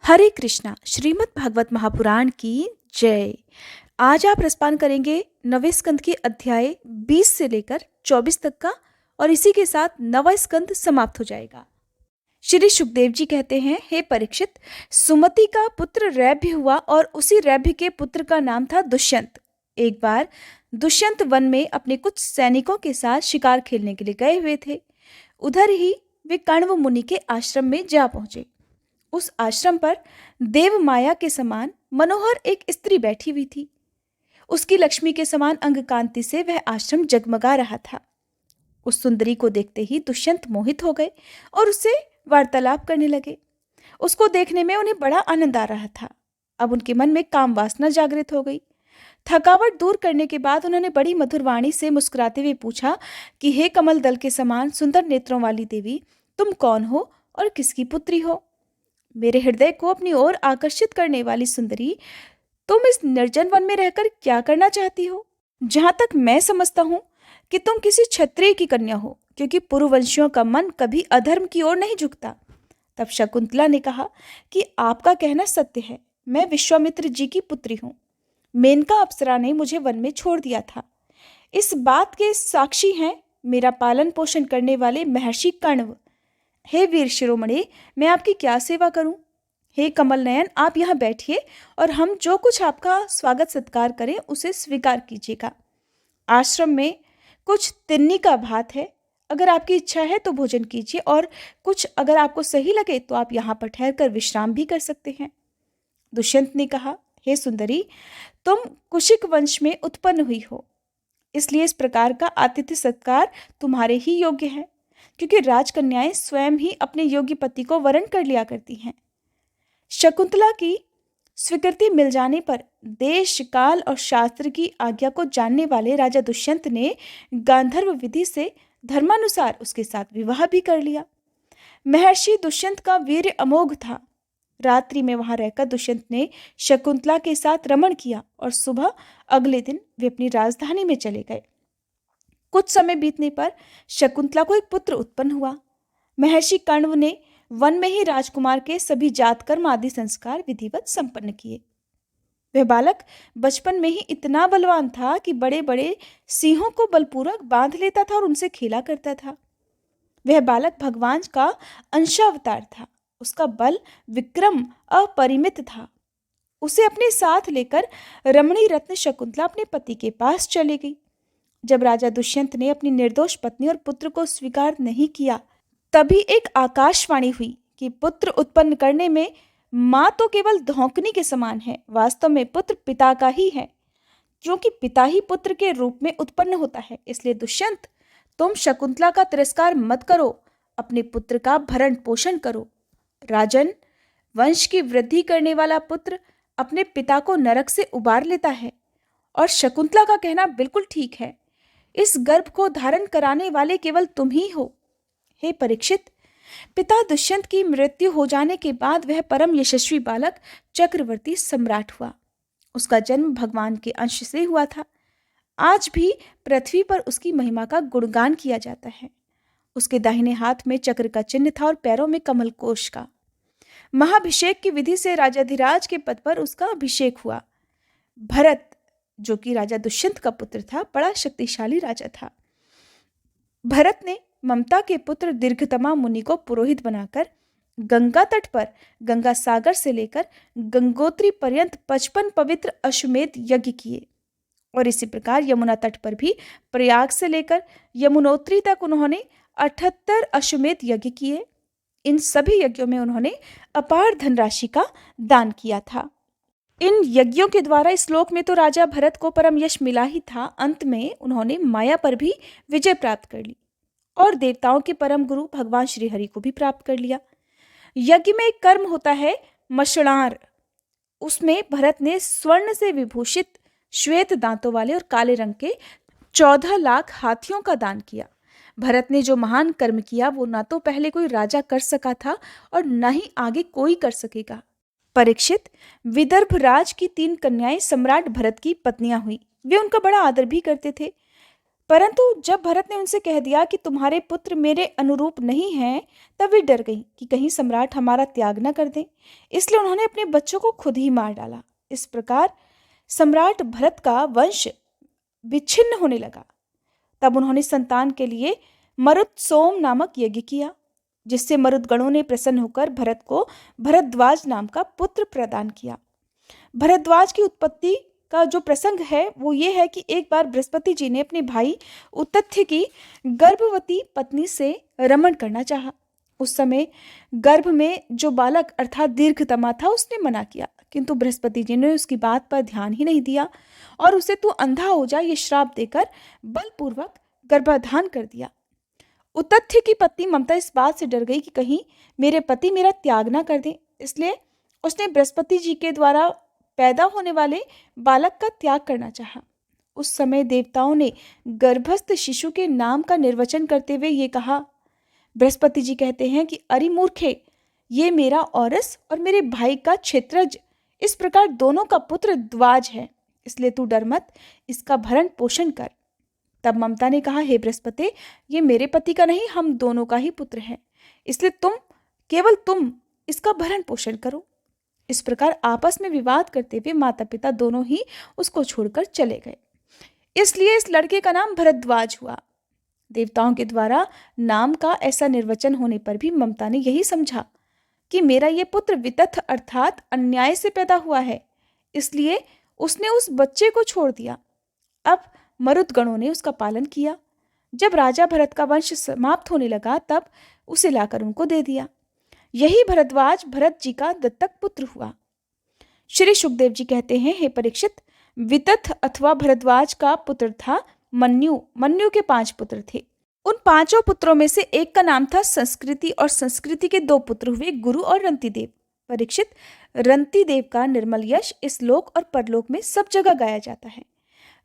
हरे कृष्णा। श्रीमद् भागवत महापुराण की जय। आज आप रसपान करेंगे नवे स्कंद के अध्याय 20 से लेकर 24 तक का, और इसी के साथ नवा स्कंद समाप्त हो जाएगा। श्री सुखदेव जी कहते हैं, हे परीक्षित, सुमति का पुत्र रैभ्य हुआ और उसी रैभ्य के पुत्र का नाम था दुष्यंत। एक बार दुष्यंत वन में अपने कुछ सैनिकों के साथ शिकार खेलने के लिए गए हुए थे। उधर ही वे कण्व मुनि के आश्रम में जा पहुंचे। उस आश्रम पर देव माया के समान मनोहर एक स्त्री बैठी हुई थी। उसकी लक्ष्मी के समान अंग कांति से वह आश्रम जगमगा रहा था। उस सुंदरी को देखते ही दुष्यंत मोहित हो गए और उससे वार्तालाप करने लगे। उसको देखने में उन्हें बड़ा आनंद आ रहा था। अब उनके मन में काम वासना जागृत हो गई। थकावट दूर करने के बाद उन्होंने बड़ी मधुर वाणी से मुस्कुराते हुए पूछा कि हे कमल दल के समान सुंदर नेत्रों वाली देवी, तुम कौन हो और किसकी पुत्री हो? मेरे हृदय को अपनी ओर आकर्षित करने वाली सुंदरी, तुम इस निर्जन वन में रहकर क्या करना चाहती हो? जहां तक मैं समझता हूं कि तुम किसी क्षत्रिय की कन्या हो, क्योंकि पुरुवंशियों का मन कभी अधर्म की ओर नहीं झुकता। तब शकुंतला ने कहा कि आपका कहना सत्य है, मैं विश्वामित्र जी की पुत्री हूँ। मेनका अप्सरा ने मुझे वन में छोड़ दिया था। इस बात के साक्षी हैं मेरा पालन पोषण करने वाले महर्षि कण्व। हे वीर शिरोमणि, मैं आपकी क्या सेवा करूं? हे कमल नयन, आप यहाँ बैठिए और हम जो कुछ आपका स्वागत सत्कार करें उसे स्वीकार कीजिएगा। आश्रम में कुछ तिन्नी का भात है, अगर आपकी इच्छा है तो भोजन कीजिए, और कुछ अगर आपको सही लगे तो आप यहाँ पर ठहर कर विश्राम भी कर सकते हैं। दुष्यंत ने कहा, हे सुंदरी, तुम कुशिक वंश में उत्पन्न हुई हो, इसलिए इस प्रकार का आतिथ्य सत्कार तुम्हारे ही योग्य है, क्योंकि राजकन्याएं स्वयं ही अपने योग्य पति को वरण कर लिया करती हैं। शकुंतला की स्वीकृति मिल जाने पर देश, काल और शास्त्र की आज्ञा को जानने वाले राजा दुष्यंत ने गांधर्व विधि से धर्मानुसार उसके साथ विवाह भी कर लिया। महर्षि दुष्यंत का वीर्य अमोघ था। रात्रि में वहां रहकर दुष्यंत ने शकुंतला के साथ रमण किया और सुबह अगले दिन वे अपनी राजधानी में चले गए। कुछ समय बीतने पर शकुंतला को एक पुत्र उत्पन्न हुआ। महर्षि कण्व ने वन में ही राजकुमार के सभी जातकर्म आदि संस्कार विधिवत संपन्न किए। वह बालक बचपन में ही इतना बलवान था कि बड़े बड़े सिंहों को बलपूर्वक बांध लेता था और उनसे खेला करता था। वह बालक भगवान का अंशावतार था। उसका बल विक्रम अपरिमित था। उसे अपने साथ लेकर रमणी रत्न शकुंतला अपने पति के पास चली गई। जब राजा दुष्यंत ने अपनी निर्दोष पत्नी और पुत्र को स्वीकार नहीं किया, तभी एक आकाशवाणी हुई कि पुत्र उत्पन्न करने में मां तो केवल धौंकनी के समान है, वास्तव में पुत्र पिता का ही है, क्योंकि पिता ही पुत्र के रूप में उत्पन्न होता है। इसलिए दुष्यंत, तुम शकुंतला का तिरस्कार मत करो, अपने पुत्र का भरण पोषण करो। राजन, वंश की वृद्धि करने वाला पुत्र अपने पिता को नरक से उबार लेता है, और शकुंतला का कहना बिल्कुल ठीक है। इस गर्भ को धारण कराने वाले केवल तुम ही हो। हे परीक्षित, पिता दुष्यंत की मृत्यु हो जाने के बाद वह परम यशस्वी बालक चक्रवर्ती सम्राट हुआ। उसका जन्म भगवान के अंश से हुआ था। आज भी पृथ्वी पर उसकी महिमा का गुणगान किया जाता है। उसके दाहिने हाथ में चक्र का चिन्ह था और पैरों में कमल कोश का। महाभिषेक की विधि से राजाधिराज के पद पर उसका अभिषेक हुआ। भरत, जो कि राजा दुष्यंत का पुत्र था, बड़ा शक्तिशाली राजा था। भरत ने ममता के पुत्र दीर्घतमा मुनि को पुरोहित बनाकर गंगा तट पर गंगा सागर से लेकर गंगोत्री पर्यंत 55 पवित्र अश्वमेध यज्ञ किए, और इसी प्रकार यमुना तट पर भी प्रयाग से लेकर यमुनोत्री तक उन्होंने 78 अश्वमेध यज्ञ किए। इन सभी यज्ञों में उन्होंने अपार धनराशि का दान किया था। इन यज्ञों के द्वारा इस श्लोक में तो राजा भरत को परम यश मिला ही था, अंत में उन्होंने माया पर भी विजय प्राप्त कर ली और देवताओं के परम गुरु भगवान श्री हरि को भी प्राप्त कर लिया। यज्ञ में एक कर्म होता है मशणार। उसमें भरत ने स्वर्ण से विभूषित श्वेत दांतों वाले और काले रंग के 14 लाख हाथियों का दान किया। भरत ने जो महान कर्म किया वो ना तो पहले कोई राजा कर सका था और न ही आगे कोई कर सकेगा। परीक्षित, विदर्भ राज की 3 कन्याएं सम्राट भरत की पत्नियां हुई। वे उनका बड़ा आदर भी करते थे। परंतु जब भरत ने उनसे कह दिया कि तुम्हारे पुत्र मेरे अनुरूप नहीं हैं, तब वे डर गई कि कहीं सम्राट हमारा त्याग न कर दे। इसलिए उन्होंने अपने बच्चों को खुद ही मार डाला। इस प्रकार सम्राट भरत का वंश विच्छिन्न होने लगा। तब उन्होंने संतान के लिए मरुत्सोम नामक यज्ञ किया, जिससे मरुदगणों ने प्रसन्न होकर भरत को भरद्वाज नाम का पुत्र प्रदान किया। भरद्वाज की उत्पत्ति का जो प्रसंग है वो ये है कि एक बार बृहस्पति जी ने अपने भाई उतथ्य की गर्भवती पत्नी से रमण करना चाहा। उस समय गर्भ में जो बालक अर्थात दीर्घतमा था उसने मना किया, किंतु बृहस्पति जी ने उसकी बात पर ध्यान ही नहीं दिया और उसे तू अंधा हो जा ये श्राप देकर बलपूर्वक गर्भाधान कर दिया। उतथ्य की पत्नी ममता इस बात से डर गई कि कहीं मेरे पति मेरा त्याग ना कर दें, इसलिए उसने बृहस्पति जी के द्वारा पैदा होने वाले बालक का त्याग करना चाहा। उस समय देवताओं ने गर्भस्थ शिशु के नाम का निर्वचन करते हुए ये कहा। बृहस्पति जी कहते हैं कि अरे मूर्खे, ये मेरा औरस और मेरे भाई का क्षेत्रज, इस प्रकार दोनों का पुत्र द्वाज है, इसलिए तू डर मत, इसका भरण पोषण कर। तब ममता ने कहा, हे बृहस्पति, ये मेरे पति का नहीं, हम दोनों का ही पुत्र है, इसलिए केवल तुम इसका भरण पोषण करो। इस प्रकार आपस में विवाद करते हुए माता पिता दोनों ही उसको छोड़कर चले गए। इसलिए इस लड़के का नाम भरद्वाज हुआ। देवताओं के द्वारा नाम का ऐसा निर्वचन होने पर भी ममता ने यही समझा कि मेरा ये पुत्र वितथ अर्थात अन्याय से पैदा हुआ है, इसलिए उसने उस बच्चे को छोड़ दिया। अब मरुदगणों ने उसका पालन किया। जब राजा भरत का वंश समाप्त होने लगा तब उसे लाकर उनको दे दिया। यही भरद्वाज भरत जी का दत्तक पुत्र हुआ। श्री सुखदेव जी कहते हैं, हे परीक्षित, वितथ अथवा भरद्वाज का पुत्र था मन्यु। मन्यु के 5 पुत्र थे। उन 5 पुत्रों में से एक का नाम था संस्कृति और संस्कृति के 2 पुत्र हुए गुरु और रंतिदेव। परीक्षित, रंतिदेव का निर्मल यश इस लोक और परलोक में सब जगह गाया जाता है।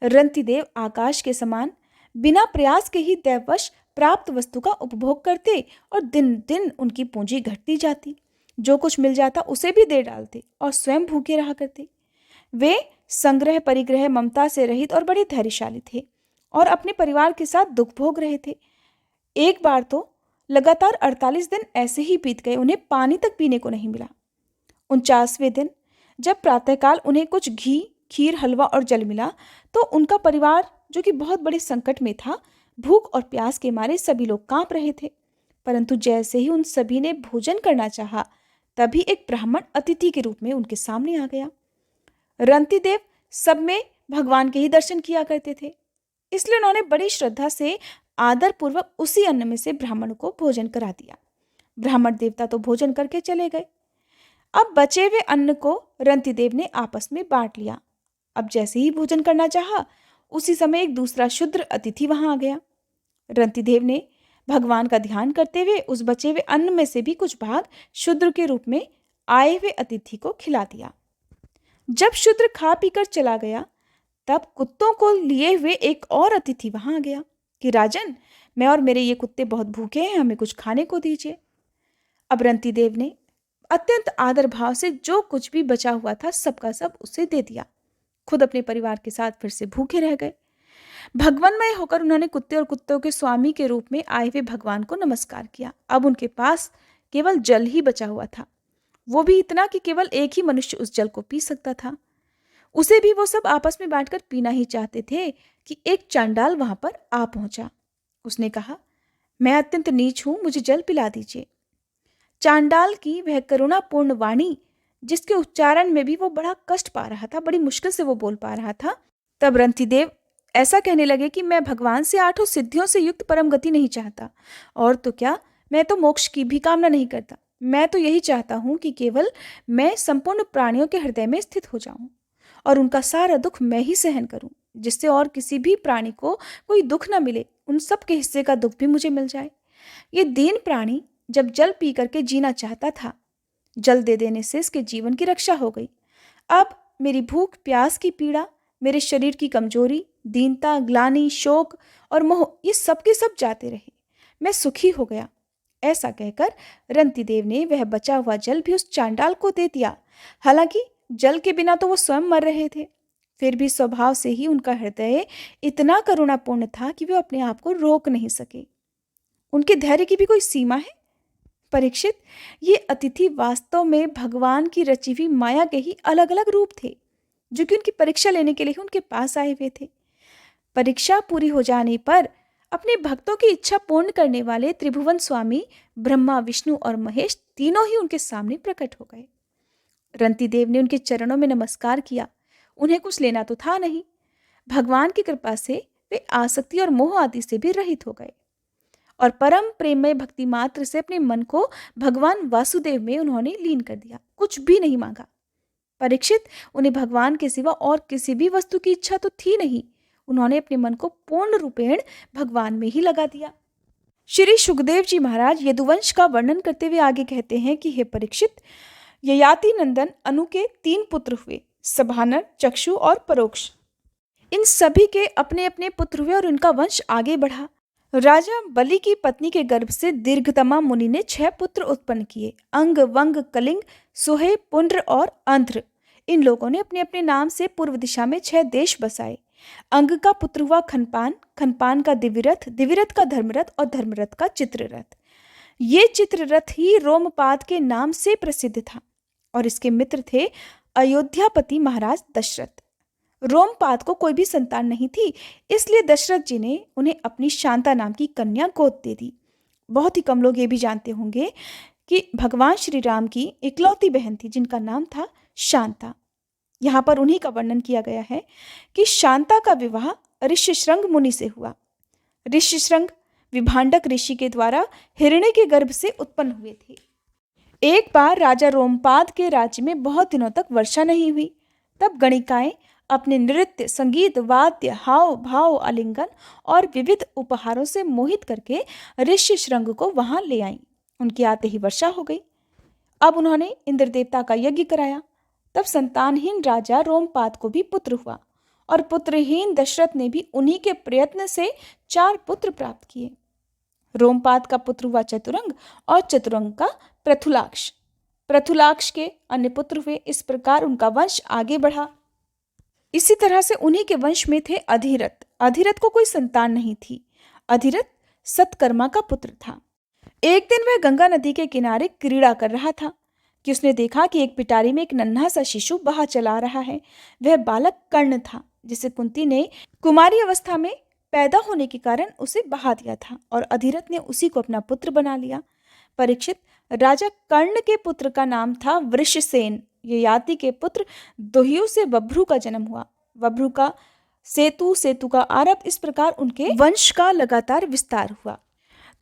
रंतिदेव आकाश के समान बिना प्रयास के ही दैववश प्राप्त वस्तु का उपभोग करते और दिन दिन उनकी पूंजी घटती जाती। जो कुछ मिल जाता उसे भी दे डालते और स्वयं भूखे रहा करते। वे संग्रह परिग्रह ममता से रहित और बड़े धैर्यशाली थे और अपने परिवार के साथ दुख भोग रहे थे। एक बार तो लगातार 48 दिन ऐसे ही बीत गए, उन्हें पानी तक पीने को नहीं मिला। 49वें दिन जब प्रातःकाल उन्हें कुछ घी, खीर, हलवा और जल मिला तो उनका परिवार, जो कि बहुत बड़े संकट में था, भूख और प्यास के मारे सभी लोग कांप रहे थे। परंतु जैसे ही उन सभी ने भोजन करना चाहा, तभी एक ब्राह्मण अतिथि के रूप में उनके सामने आ गया। रंतिदेव सब में भगवान के ही दर्शन किया करते थे, इसलिए उन्होंने बड़ी श्रद्धा से आदर पूर्वक उसी अन्न में से ब्राह्मण को भोजन करा दिया। ब्राह्मण देवता तो भोजन करके चले गए। अब बचे हुए अन्न को रंतिदेव ने आपस में बांट लिया। अब जैसे ही भोजन करना चाहा, उसी समय एक दूसरा शूद्र अतिथि वहां आ गया। रंतिदेव ने भगवान का ध्यान करते हुए उस बचे हुए अन्न में से भी कुछ भाग शूद्र के रूप में आए हुए अतिथि को खिला दिया। जब शूद्र खा पीकर चला गया, तब कुत्तों को लिए हुए एक और अतिथि वहां आ गया कि राजन, मैं और मेरे ये कुत्ते बहुत भूखे हैं, हमें कुछ खाने को दीजिए। अब रंतिदेव ने अत्यंत आदर भाव से जो कुछ भी बचा हुआ था सबका सब उसे दे दिया। खुद अपने परिवार के साथ फिर से भूखे रह गए। भगवानमय होकर उन्होंने कुत्ते और कुत्तों के स्वामी के रूप में आए हुए भगवान को नमस्कार किया। अब उनके पास केवल जल ही बचा हुआ था, वो भी इतना कि केवल एक ही मनुष्य उस जल को पी सकता था। उसे भी वो सब आपस में बांटकर पीना ही चाहते थे कि एक चांडाल वहां पर आ पहुंचा। उसने कहा, मैं अत्यंत नीच हूं, मुझे जल पिला दीजिए। चांडाल की वह करुणापूर्ण वाणी, जिसके उच्चारण में भी वो बड़ा कष्ट पा रहा था, बड़ी मुश्किल से वो बोल पा रहा था। तब रंतिदेव ऐसा कहने लगे कि मैं भगवान से 8 सिद्धियों से युक्त परम गति नहीं चाहता, और तो क्या, मैं तो मोक्ष की भी कामना नहीं करता। मैं तो यही चाहता हूं कि केवल मैं संपूर्ण प्राणियों के हृदय में स्थित हो जाऊं और उनका सारा दुख मैं ही सहन करूं, जिससे और किसी भी प्राणी को कोई दुख न मिले, उन सब के हिस्से का दुख भी मुझे मिल जाए। ये दीन प्राणी जब जल पी करके जीना चाहता था, जल दे देने से इसके जीवन की रक्षा हो गई। अब मेरी भूख प्यास की पीड़ा, मेरे शरीर की कमजोरी, दीनता, ग्लानि, शोक और मोह, ये सब के सब जाते रहे। मैं सुखी हो गया। ऐसा कहकर रंतिदेव ने वह बचा हुआ जल भी उस चांडाल को दे दिया। हालांकि जल के बिना तो वो स्वयं मर रहे थे, फिर भी स्वभाव से ही उनका हृदय इतना करुणापूर्ण था कि वे अपने आप को रोक नहीं सके। उनके धैर्य की भी कोई सीमा है? परीक्षित, ये अतिथि वास्तव में भगवान की रची हुई माया के ही अलग अलग रूप थे, जो कि उनकी परीक्षा लेने के लिए उनके पास आए हुए थे। परीक्षा पूरी हो जाने पर अपने भक्तों की इच्छा पूर्ण करने वाले त्रिभुवन स्वामी ब्रह्मा, विष्णु और महेश तीनों ही उनके सामने प्रकट हो गए। रंती देव ने उनके चरणों में नमस्कार किया। उन्हें कुछ लेना तो था नहीं। भगवान की कृपा से वे आसक्ति और मोह आदि से भी रहित हो गए और परम प्रेममय भक्ति मात्र से अपने मन को भगवान वासुदेव में उन्होंने लीन कर दिया। कुछ भी नहीं मांगा। परीक्षित, उन्हें भगवान के सिवा और किसी भी वस्तु की इच्छा तो थी नहीं। उन्होंने अपने मन को पूर्ण रूपेण भगवान में ही लगा दिया। श्री सुखदेव जी महाराज यदुवंश का वर्णन करते हुए आगे कहते हैं कि हे परीक्षित, ययाति नंदन अनु के 3 पुत्र हुए, सभानर, चक्षु और परोक्ष। इन सभी के अपने अपने पुत्र हुए और उनका वंश आगे बढ़ा। राजा बलि की पत्नी के गर्भ से दीर्घतमा मुनि ने 6 पुत्र उत्पन्न किए, अंग, वंग, कलिंग, सुहे, पुंड्र और अंध्र। इन लोगों ने अपने अपने नाम से पूर्व दिशा में 6 देश बसाए। अंग का पुत्र हुआ खनपान, खनपान का दिविरथ, दिविरथ का धर्मरथ और धर्मरथ का चित्ररथ। ये चित्ररथ ही रोमपाद के नाम से प्रसिद्ध था और इसके मित्र थे अयोध्यापति महाराज दशरथ। रोमपाद को कोई भी संतान नहीं थी, इसलिए दशरथ जी ने उन्हें अपनी शांता नाम की कन्या गोद दे दी। बहुत ही कम लोग ये भी जानते होंगे कि भगवान श्री राम की इकलौती बहन थी जिनका नाम था शांता। यहाँ पर उन्हीं का वर्णन किया गया है कि शांता का विवाह ऋष्यशृंग मुनि से हुआ। ऋष्यशृंग विभांडक ऋषि के द्वारा हिरण्य के गर्भ से उत्पन्न हुए थे। एक बार राजा रोमपाद के राज्य में बहुत दिनों तक वर्षा नहीं हुई। तब गणिकाएं अपने नृत्य, संगीत, वाद्य, हाव भाव, आलिंगन और विविध उपहारों से मोहित करके ऋष्यशृंग को वहां ले आईं। उनके आते ही वर्षा हो गई। अब उन्होंने इंद्र देवता का यज्ञ कराया। तब संतानहीन राजा रोमपाद को भी पुत्र हुआ और पुत्रहीन दशरथ ने भी उन्हीं के प्रयत्न से 4 पुत्र प्राप्त किए। रोमपाद का पुत्र हुआ चतुरंग और चतुरंग का पृथुलाक्ष। पृथुलाक्ष के अन्य पुत्र हुए। इस प्रकार उनका वंश आगे बढ़ा। इसी तरह से उन्हीं के वंश में थे अधिरथ। अधिरथ को कोई संतान नहीं थी। अधिरथ सतकर्मा का पुत्र था। एक दिन वह गंगा नदी के किनारे क्रीड़ा कर रहा था कि उसने देखा कि एक पिटारी में एक नन्हा सा शिशु बहा चला रहा है। वह बालक कर्ण था, जिसे कुंती ने कुमारी अवस्था में पैदा होने के कारण उसे बहा दिया था और अधिरथ ने उसी को अपना पुत्र बना लिया। परीक्षित, राजा कर्ण के पुत्र का नाम था वृषसेन। ययाति के पुत्र दोहियों से बभ्रू का जन्म हुआ। बभ्रू का सेतु, सेतु का आरभ। इस प्रकार उनके वंश का लगातार विस्तार हुआ।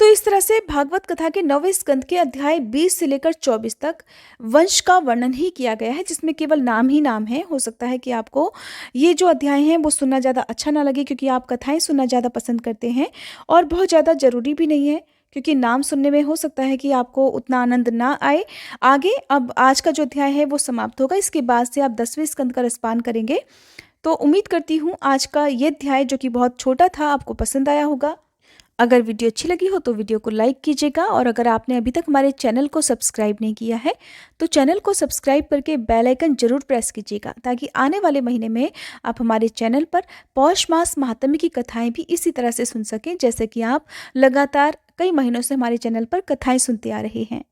तो इस तरह से भागवत कथा के 9वें स्कंद के अध्याय 20 से लेकर 24 तक वंश का वर्णन ही किया गया है, जिसमें केवल नाम ही नाम है। हो सकता है कि आपको ये जो अध्याय हैं वो सुनना ज़्यादा अच्छा ना लगे, क्योंकि आप कथाएं सुनना ज़्यादा पसंद करते हैं और बहुत ज़्यादा ज़रूरी भी नहीं है, क्योंकि नाम सुनने में हो सकता है कि आपको उतना आनंद ना आए। आगे अब आज का जो अध्याय है वो समाप्त होगा। इसके बाद से आप 10वें स्कंद का रसपान करेंगे। तो उम्मीद करती हूँ आज का ये अध्याय, जो कि बहुत छोटा था, आपको पसंद आया होगा। अगर वीडियो अच्छी लगी हो तो वीडियो को लाइक कीजिएगा और अगर आपने अभी तक हमारे चैनल को सब्सक्राइब नहीं किया है तो चैनल को सब्सक्राइब करके बेल आइकन जरूर प्रेस कीजिएगा, ताकि आने वाले महीने में आप हमारे चैनल पर पौष मास महात्म्य की कथाएं भी इसी तरह से सुन सकें, जैसे कि आप लगातार कई महीनों से हमारे चैनल पर कथाएं सुनते आ रहे हैं।